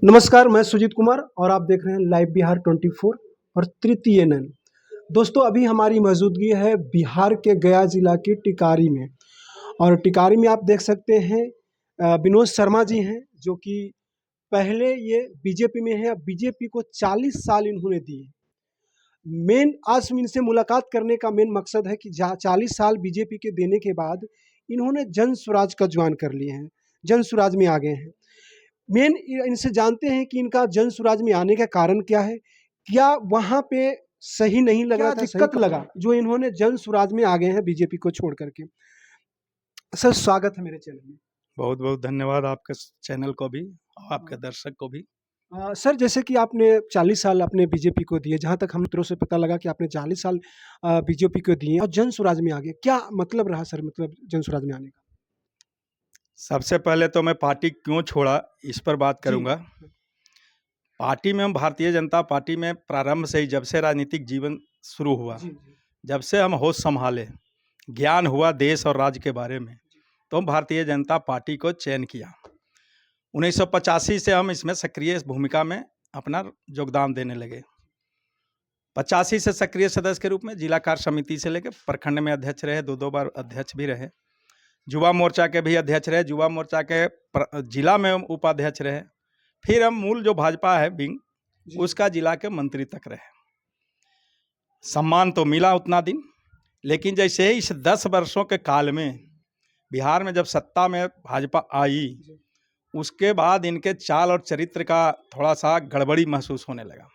नमस्कार, मैं सुजीत कुमार और आप देख रहे हैं लाइव बिहार 24 और तृतीय एएनएन। दोस्तों, अभी हमारी मौजूदगी है बिहार के गया जिला के टिकारी में। और टिकारी में आप देख सकते हैं विनोद शर्मा जी हैं, जो कि पहले ये बीजेपी में है। अब बीजेपी को 40 साल इन्होंने दिए। मेन आज इनसे मुलाकात करने का मेन मकसद है कि 40 साल बीजेपी के देने के बाद इन्होंने जन स्वराज का ज्वाइन कर लिए हैं, जन स्वराज में आ गए हैं। मेन इनसे जानते हैं कि इनका जन स्वराज में आने का कारण क्या है? क्या वहाँ पे सही नहीं लग रहा था, दिक्कत लगा जो इन्होंने जन स्वराज में आ गए हैं बीजेपी को छोड़ करके? सर, स्वागत है मेरे चैनल में। बहुत बहुत धन्यवाद आपके चैनल को भी और आपके दर्शक को भी। सर, जैसे कि आपने 40 साल अपने बीजेपी को दिए, जहाँ तक हम मित्रों से पता लगा कि आपने 40 साल बीजेपी को दिए और जन स्वराज में आ गए। क्या मतलब रहा सर, मतलब जन स्वराज में आने का? सबसे पहले तो मैं पार्टी क्यों छोड़ा इस पर बात करूंगा। पार्टी में हम भारतीय जनता पार्टी में प्रारंभ से ही, जब से राजनीतिक जीवन शुरू हुआ, जब से हम होश संभाले, ज्ञान हुआ देश और राज्य के बारे में, तो हम भारतीय जनता पार्टी को चयन किया। 1985 से हम इसमें सक्रिय भूमिका में अपना योगदान देने लगे। 85 से सक्रिय सदस्य के रूप में जिला कार्य समिति से लेकर प्रखंड में अध्यक्ष रहे, दो बार अध्यक्ष भी रहे। युवा मोर्चा के भी अध्यक्ष रहे, युवा मोर्चा के जिला में उपाध्यक्ष रहे। फिर हम मूल जो भाजपा है विंग, उसका जिला के मंत्री तक रहे। सम्मान तो मिला उतना दिन, लेकिन जैसे ही इस 10 वर्षों के काल में बिहार में जब सत्ता में भाजपा आई, उसके बाद इनके चाल और चरित्र का थोड़ा सा गड़बड़ी महसूस होने लगा।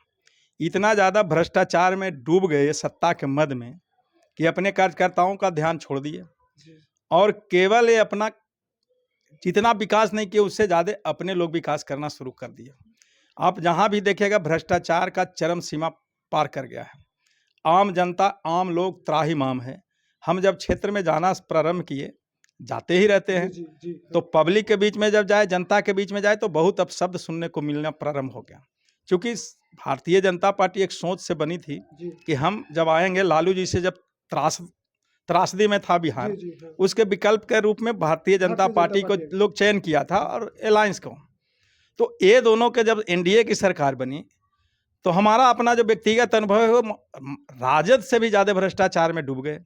इतना ज़्यादा भ्रष्टाचार में डूब गए सत्ता के मद में कि अपने कार्यकर्ताओं का ध्यान छोड़ दिए और केवल ये अपना जितना विकास नहीं किया, उससे ज़्यादा अपने लोग विकास करना शुरू कर दिया। आप जहाँ भी देखिएगा भ्रष्टाचार का चरम सीमा पार कर गया है। आम जनता, आम लोग त्राहिमाम है। हम जब क्षेत्र में जाना प्रारंभ किए, जाते ही रहते हैं, तो पब्लिक के बीच में जब जाए, जनता के बीच में जाए, तो बहुत अपशब्द सुनने को मिलना प्रारंभ हो गया। क्योंकि भारतीय जनता पार्टी एक सोच से बनी थी कि हम जब आएंगे, लालू जी से जब त्रासदी में था बिहार, उसके विकल्प के रूप में भारतीय जनता पार्टी को लोग चयन किया था और अलायंस को। तो ये दोनों के जब एनडीए की सरकार बनी, तो हमारा अपना जो व्यक्तिगत अनुभव है वो राजद से भी ज़्यादा भ्रष्टाचार में डूब गए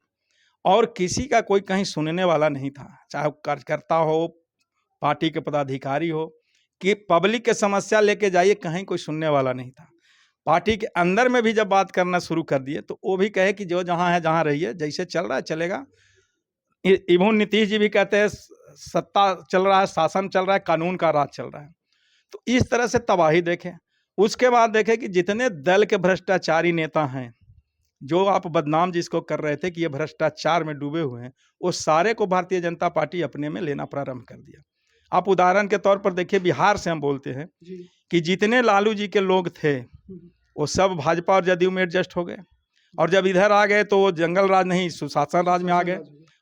और किसी का कोई कहीं सुनने वाला नहीं था। चाहे कार्यकर्ता हो, पार्टी के पदाधिकारी हो, कि पब्लिक के समस्या लेके जाइए, कहीं कोई सुनने वाला नहीं था। पार्टी के अंदर में भी जब बात करना शुरू कर दिए, तो वो भी कहे कि जो जहाँ है जहाँ रहिए, जैसे चल रहा है चलेगा। इवन नीतीश जी भी कहते हैं सत्ता चल रहा है, शासन चल रहा है, कानून का राज चल रहा है। तो इस तरह से तबाही देखें। उसके बाद देखें कि जितने दल के भ्रष्टाचारी नेता हैं, जो आप बदनाम जिसको कर रहे थे कि ये भ्रष्टाचार में डूबे हुए हैं, वो सारे को भारतीय जनता पार्टी अपने में लेना प्रारंभ कर दिया। आप उदाहरण के तौर पर देखिए, बिहार से हम बोलते हैं कि जितने लालू जी के लोग थे, वो सब भाजपा और जदयू में एडजस्ट हो गए, और जब इधर आ गए तो वो जंगल राज नहीं, सुशासन राज में आ गए,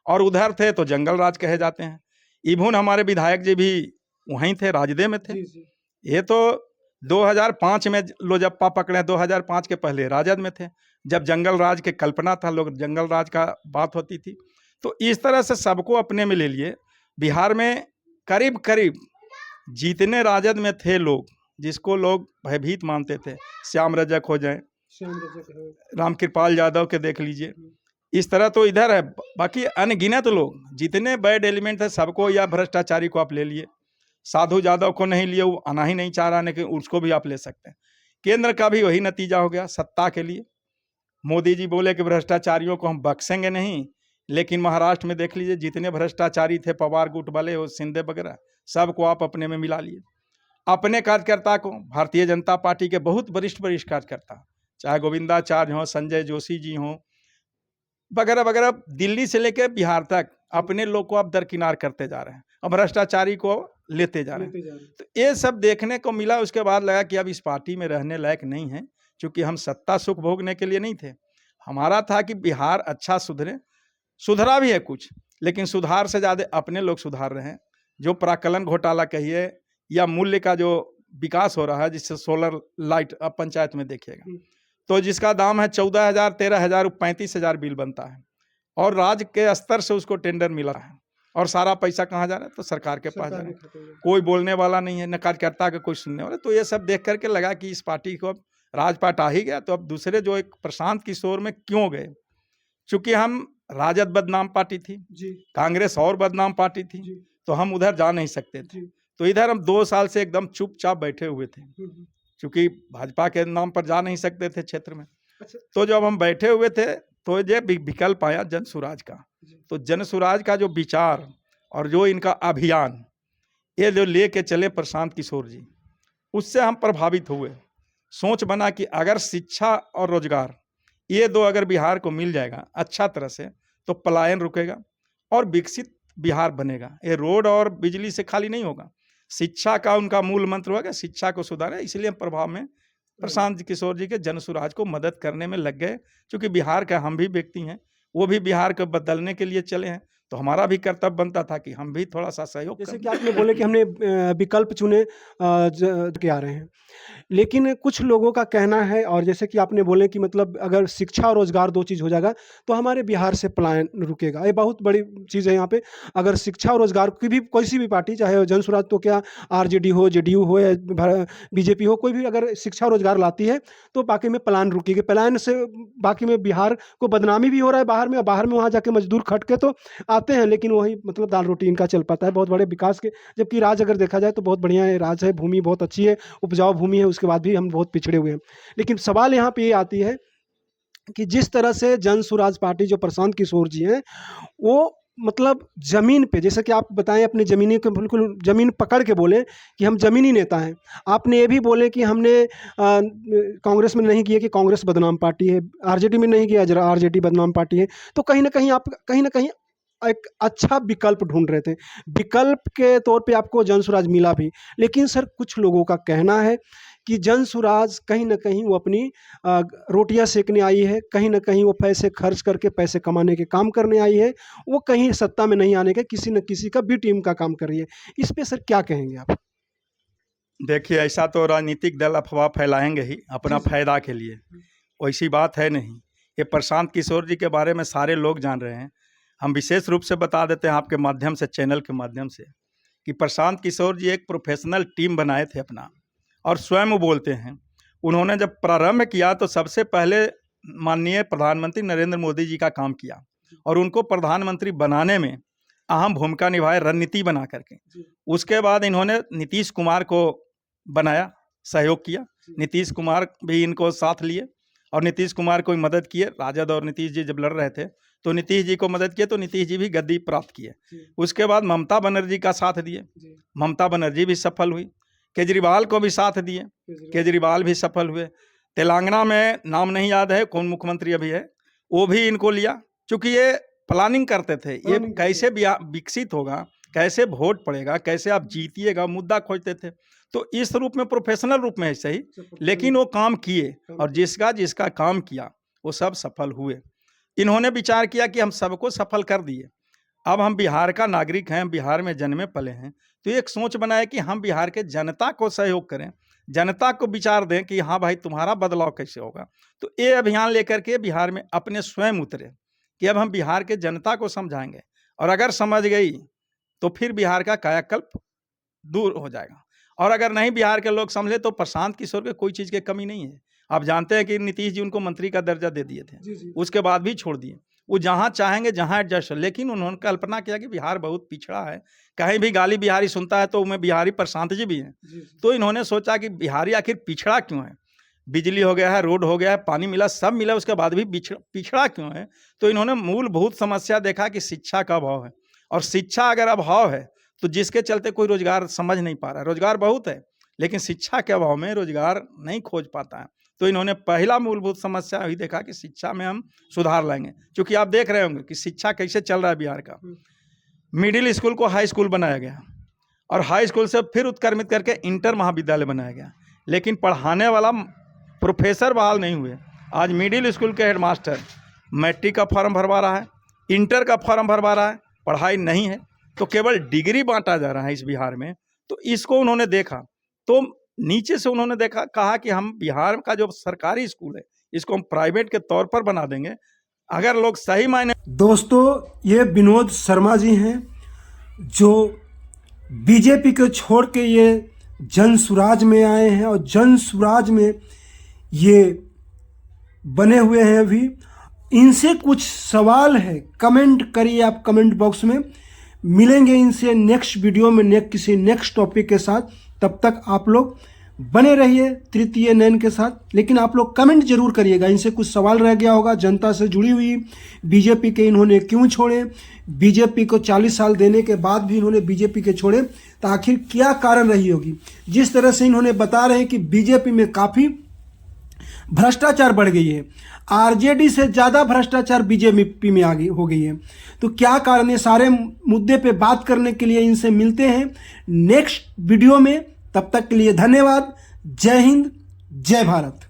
और उधर थे तो जंगल राज कहे जाते हैं। इवन हमारे विधायक जी भी वहीं थे, राजदे में थे। ये तो 2005 में लोजप्पा पकड़े, 2005 के पहले राजद में थे, जब जंगल राज के कल्पना था, लोग जंगल राज का बात होती थी। तो इस तरह से सबको अपने में ले लिए। बिहार में करीब करीब जितने राजद में थे लोग, जिसको लोग भयभीत मानते थे, श्याम रजक हो जाए, रामकृपाल यादव के देख लीजिए, इस तरह तो इधर है। बाकी अनगिनत लोग, जितने बैड एलिमेंट थे, सबको या भ्रष्टाचारी को आप ले लिए। साधु यादव को नहीं लिए, वो आना ही नहीं चाह रहा, लेकिन उसको भी आप ले सकते हैं। केंद्र का भी वही नतीजा हो गया सत्ता के लिए। मोदी जी बोले कि भ्रष्टाचारियों को हम बख्शेंगे नहीं, लेकिन महाराष्ट्र में देख लीजिए, जितने भ्रष्टाचारी थे, पवार गुट वाले, वो शिंदे वगैरह, सबको आप अपने में मिला लिए। अपने कार्यकर्ता को, भारतीय जनता पार्टी के बहुत वरिष्ठ कार्यकर्ता, चाहे गोविंदाचार्य हों, संजय जोशी जी हों, वगैरह वगैरह, दिल्ली से लेकर बिहार तक अपने लोग को आप दरकिनार करते जा रहे हैं और भ्रष्टाचारी को लेते जा रहे हैं। तो ये सब देखने को मिला। उसके बाद लगा कि अब इस पार्टी में रहने लायक नहीं है, क्योंकि हम सत्ता सुख भोगने के लिए नहीं थे। हमारा था कि बिहार अच्छा सुधरे। सुधरा भी है कुछ, लेकिन सुधार से ज़्यादा अपने लोग सुधार रहे हैं। जो प्राक्कलन घोटाला कहिए या मूल्य का जो विकास हो रहा है, जिससे सोलर लाइट अब पंचायत में देखिएगा, तो जिसका दाम है 14,000, 13,000, 35,000 बिल बनता है, और राज्य के स्तर से उसको टेंडर मिला है। और सारा पैसा कहाँ जा रहा है? तो सरकार के पास जा रहा है। सरकार कोई बोलने वाला नहीं है, न कार्यकर्ता का कोई सुनने वाला। तो ये सब देख करके लगा कि इस पार्टी को अब राजपाट आ ही गया, तो अब दूसरे जो एक प्रशांत किशोर में क्यों गए? चूंकि हम राजद बदनाम पार्टी थी, जी कांग्रेस और बदनाम पार्टी थी, जी तो हम उधर जा नहीं सकते थे। जी तो इधर हम 2 साल से एकदम चुपचाप बैठे हुए थे, क्योंकि भाजपा के नाम पर जा नहीं सकते थे क्षेत्र में। अच्छा तो जब हम बैठे हुए थे तो ये विकल्प आया जन सुराज का। तो जन सुराज का जो विचार और जो इनका अभियान ये जो लेके चले प्रशांत किशोर जी, उससे हम प्रभावित हुए। सोच बना कि अगर शिक्षा और रोजगार ये दो अगर बिहार को मिल जाएगा अच्छा तरह से, तो पलायन रुकेगा और विकसित बिहार बनेगा। ये रोड और बिजली से खाली नहीं होगा, शिक्षा का उनका मूल मंत्र होगा, शिक्षा को सुधारें। इसलिए हम प्रभाव में प्रशांत किशोर जी के जन सुराज को मदद करने में लग गए। क्योंकि बिहार का हम भी व्यक्ति हैं, वो भी बिहार को बदलने के लिए चले हैं, तो हमारा भी कर्तव्य बनता था कि हम भी थोड़ा सा सहयोग जैसे करें। कि आपने बोले कि हमने विकल्प चुने के आ रहे हैं, लेकिन कुछ लोगों का कहना है, और जैसे कि आपने बोले कि मतलब अगर शिक्षा और रोजगार दो चीज़ हो जाएगा तो हमारे बिहार से पलायन रुकेगा। ये बहुत बड़ी चीज़ है यहाँ पे। अगर शिक्षा और रोजगार की भी किसी भी पार्टी, चाहे जन स्वराज तो क्या आरजेडी हो, जेडीयू हो या बीजेपी हो, कोई भी अगर शिक्षा और रोजगार लाती है तो बाकी में पलायन रुकेगी। पलायन से बाकी में बिहार को बदनामी भी हो रहा है बाहर में, और बाहर में वहाँ जाके मजदूर खट के तो आते हैं, लेकिन वही मतलब दाल रोटी इनका चल पाता है बहुत बड़े विकास के। जबकि राज्य अगर देखा जाए तो बहुत बढ़िया है, राज्य है, भूमि बहुत अच्छी है, उपजाऊ भूमि है, उसके बाद भी हम बहुत पिछड़े हुए हैं। लेकिन सवाल यहाँ पे ये आती है कि जिस तरह से जन सुराज पार्टी जो प्रशांत किशोर जी हैं, वो मतलब जमीन पे, जैसे कि आप बताएं अपनी जमीनी को बिल्कुल जमीन पकड़ के बोले कि हम जमीनी नेता हैं। आपने ये भी बोले कि हमने कांग्रेस में नहीं किया कि कांग्रेस बदनाम पार्टी है, आरजेडी में नहीं किया जरा आरजेडी बदनाम पार्टी है। तो कहीं ना कहीं आप कहीं ना कहीं एक अच्छा विकल्प ढूंढ रहे थे, विकल्प के तौर पे आपको जन सुराज मिला भी। लेकिन सर कुछ लोगों का कहना है कि जन सुराज कहीं ना कहीं वो अपनी रोटियां सेकने आई है, कहीं ना कहीं वो पैसे खर्च करके पैसे कमाने के काम करने आई है, वो कहीं सत्ता में नहीं आने के किसी न किसी का बी टीम का काम कर रही है। इस पे सर क्या कहेंगे आप? देखिए, ऐसा तो राजनीतिक दल अफवाह फैलाएंगे ही अपना फायदा के लिए, वैसी बात है नहीं। ये प्रशांत किशोर जी के बारे में सारे लोग जान रहे हैं। हम विशेष रूप से बता देते हैं आपके माध्यम से, चैनल के माध्यम से, कि प्रशांत किशोर जी एक प्रोफेशनल टीम बनाए थे अपना, और स्वयं वो बोलते हैं। उन्होंने जब प्रारंभ किया तो सबसे पहले माननीय प्रधानमंत्री नरेंद्र मोदी जी का काम किया, और उनको प्रधानमंत्री बनाने में अहम भूमिका निभाए रणनीति बना करके। उसके बाद इन्होंने नीतीश कुमार को बनाया, सहयोग किया, नीतीश कुमार भी इनको साथ लिए और नीतीश कुमार को मदद किए। राजद और नीतीश जी जब लड़ रहे थे तो नीतीश जी को मदद किए, तो नीतीश जी भी गद्दी प्राप्त किए। उसके बाद ममता बनर्जी का साथ दिए, ममता बनर्जी भी सफल हुई। केजरीवाल को भी साथ दिए, केजरीवाल भी सफल हुए। तेलंगाना में नाम नहीं याद है कौन मुख्यमंत्री अभी है, वो भी इनको लिया, क्योंकि ये प्लानिंग करते थे ये कैसे विकसित होगा, कैसे वोट पड़ेगा, कैसे आप जीतिएगा, मुद्दा खोजते थे। तो इस रूप में प्रोफेशनल रूप में है सही, लेकिन वो काम किए, और जिसका जिसका काम किया वो सब सफल हुए। इन्होंने विचार किया कि हम सबको सफल कर दिए, अब हम बिहार का नागरिक हैं, बिहार में जन्मे पले हैं, तो एक सोच बनाए कि हम बिहार के जनता को सहयोग करें, जनता को विचार दें कि हाँ भाई तुम्हारा बदलाव कैसे होगा। तो ये अभियान लेकर के बिहार में अपने स्वयं उतरे कि अब हम बिहार के जनता को समझाएंगे, और अगर समझ गई तो फिर बिहार का कायाकल्प दूर हो जाएगा। और अगर नहीं बिहार के लोग समझे तो प्रशांत किशोर के कोई चीज़ की कमी नहीं है। आप जानते हैं कि नीतीश जी उनको मंत्री का दर्जा दे दिए थे, उसके बाद भी छोड़ दिए। वो जहाँ चाहेंगे जहाँ एडजस्ट, लेकिन उन्होंने कल्पना किया कि बिहार बहुत पिछड़ा है, कहीं भी गाली बिहारी सुनता है तो उनमें बिहारी प्रशांत जी भी हैं। तो इन्होंने सोचा कि बिहारी आखिर पिछड़ा क्यों है, बिजली हो गया है, रोड हो गया है, पानी मिला, सब मिला, उसके बाद भी पिछड़ा क्यों है। तो इन्होंने मूलभूत समस्या देखा कि शिक्षा का अभाव है, और शिक्षा अगर अभाव है तो जिसके चलते कोई रोजगार समझ नहीं पा रहा है। रोजगार बहुत है लेकिन शिक्षा के अभाव में रोजगार नहीं खोज पाता है। तो इन्होंने पहला मूलभूत समस्या वही देखा कि शिक्षा में हम सुधार लाएंगे। क्योंकि आप देख रहे होंगे कि शिक्षा कैसे चल रहा है बिहार का। मिडिल स्कूल को हाई स्कूल बनाया गया, और हाई स्कूल से फिर उत्क्रमित करके इंटर महाविद्यालय बनाया गया, लेकिन पढ़ाने वाला प्रोफेसर बहाल नहीं हुए। आज मिडिल स्कूल के हेडमास्टर मैट्रिक का फॉर्म भरवा रहा है, इंटर का फॉर्म भरवा रहा है, पढ़ाई नहीं है, तो केवल डिग्री बांटा जा रहा है इस बिहार में। तो इसको उन्होंने देखा, तो नीचे से उन्होंने देखा, कहा कि हम बिहार का जो सरकारी स्कूल है इसको हम प्राइवेट के तौर पर बना देंगे, अगर लोग सही मायने। दोस्तों ये विनोद शर्मा जी हैं जो बीजेपी को छोड़ के ये जन स्वराज में आए हैं और जन स्वराज में ये बने हुए हैं अभी। इनसे कुछ सवाल है, कमेंट करिए आप कमेंट बॉक्स में। मिलेंगे इनसे नेक्स्ट वीडियो में किसी नेक्स्ट टॉपिक के साथ। तब तक आप लोग बने रहिए तृतीय नयन के साथ, लेकिन आप लोग कमेंट जरूर करिएगा। इनसे कुछ सवाल रह गया होगा जनता से जुड़ी हुई, बीजेपी के इन्होंने क्यों छोड़े, बीजेपी को 40 साल देने के बाद भी इन्होंने बीजेपी के छोड़े, तो आखिर क्या कारण रही होगी। जिस तरह से इन्होंने बता रहे हैं कि बीजेपी में काफ़ी भ्रष्टाचार बढ़ गई है, आरजेडी से ज़्यादा भ्रष्टाचार बीजेपी में हो गई है, तो क्या कारण है, सारे मुद्दे पे बात करने के लिए इनसे मिलते हैं नेक्स्ट वीडियो में। तब तक के लिए धन्यवाद। जय हिंद, जय भारत।